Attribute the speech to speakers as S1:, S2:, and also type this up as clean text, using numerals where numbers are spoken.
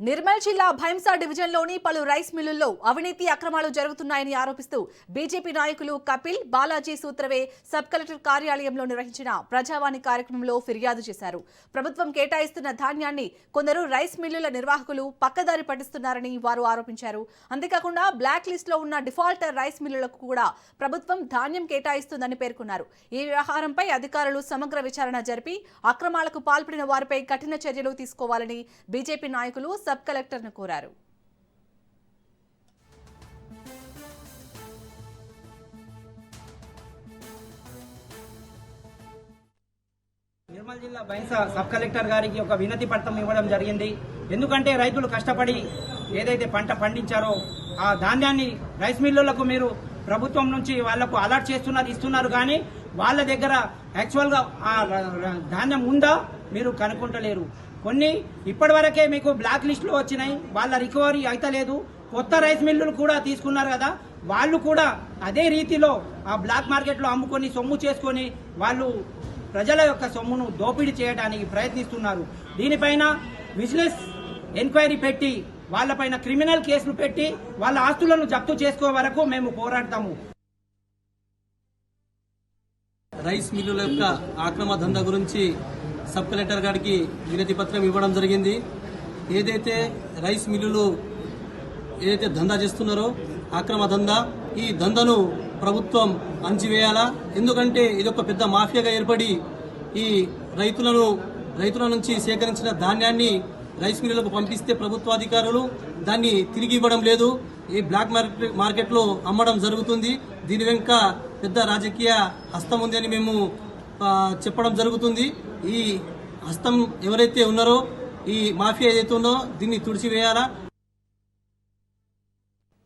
S1: నిర్మల్ జిల్లా భైంసా డివిజన్లోని పలు రైస్ మిల్లుల్లో అవినీతి అక్రమాలు జరుగుతున్నాయని ఆరోపిస్తూ బీజేపీ నాయకులు కపిల్ బాలాజీ సూత్రవే సబ్ కలెక్టర్ కార్యాలయంలో నిర్వహించిన ప్రజావాణి కార్యక్రమంలో ఫిర్యాదు చేశారు. ప్రభుత్వం కేటాయిస్తున్న ధాన్యాన్ని కొందరు రైస్ మిల్లుల నిర్వాహకులు పక్కదారి పట్టిస్తున్నారని వారు ఆరోపించారు. అంతేకాకుండా బ్లాక్ లిస్ట్ లో ఉన్న డిఫాల్టర్ రైస్ మిల్లులకు కూడా ప్రభుత్వం ధాన్యం కేటాయిస్తుందని పేర్కొన్నారు. ఈ వ్యవహారంపై అధికారులు సమగ్ర విచారణ జరిపి అక్రమాలకు పాల్పడిన వారిపై కఠిన చర్యలు తీసుకోవాలని బీజేపీ నాయకులు సబ్ కలెక్టర్ను కోరారు.
S2: నిర్మల్ జిల్లా బైంసా సబ్ కలెక్టర్ గారికి ఒక వినతి పత్రం ఇవ్వడం జరిగింది. ఎందుకంటే రైతులు కష్టపడి ఏదైతే పంట పండించారో ఆ ధాన్యాన్ని రైస్ మిల్లులకు మీరు ప్రభుత్వం నుంచి వాళ్లకు అలర్ట్ ఇస్తున్నారు కానీ వాళ్ళ దగ్గర యాక్చువల్గా ఆ ధాన్యం ఉందా మీరు కనుక్కుంటలేరు. కొన్ని ఇప్పటివరకే మీకు బ్లాక్ లిస్టులో వచ్చినాయి, వాళ్ళ రికవరీ అయితే లేదు. కొత్త రైస్ మిల్లులు కూడా తీసుకున్నారు కదా, వాళ్ళు కూడా అదే రీతిలో ఆ బ్లాక్ మార్కెట్లో అమ్ముకొని సొమ్ము చేసుకొని వాళ్ళు ప్రజల యొక్క సొమ్మును దోపిడీ చేయడానికి ప్రయత్నిస్తున్నారు. దీనిపైన విజిలెన్స్ ఎంక్వైరీ పెట్టి వాళ్ళపైన క్రిమినల్ కేసులు పెట్టి వాళ్ళ ఆస్తులను జప్తు చేసుకో వరకు మేము పోరాడతాము.
S3: రైస్ మిల్లుల యొక్క అక్రమ దందా గురించి సబ్ కలెక్టర్ గారికి వినతి పత్రం ఇవ్వడం జరిగింది. ఏదైతే రైస్ మిల్లులు ఏదైతే దందా చేస్తున్నారో అక్రమ దందా, ఈ దందాను ప్రభుత్వం అణచివేయాలా. ఎందుకంటే ఇది ఒక పెద్ద మాఫియాగా ఏర్పడి ఈ రైతుల నుంచి సేకరించిన ధాన్యాన్ని రైస్ మిల్లులకు పంపిస్తే ప్రభుత్వాధికారులు దాన్ని తిరిగి ఇవ్వడం లేదు, ఈ బ్లాక్ మార్కెట్లో అమ్మడం జరుగుతుంది. దీని వెనుక పెద్ద రాజకీయ హస్తం ఉంది అని మేము చెప్పడం జరుగుతుంది. ఈ హస్తం ఎవరైతే ఉన్నారో, ఈ మాఫియా ఏదైతే ఉందో దీన్ని తుడిచివేయాలా.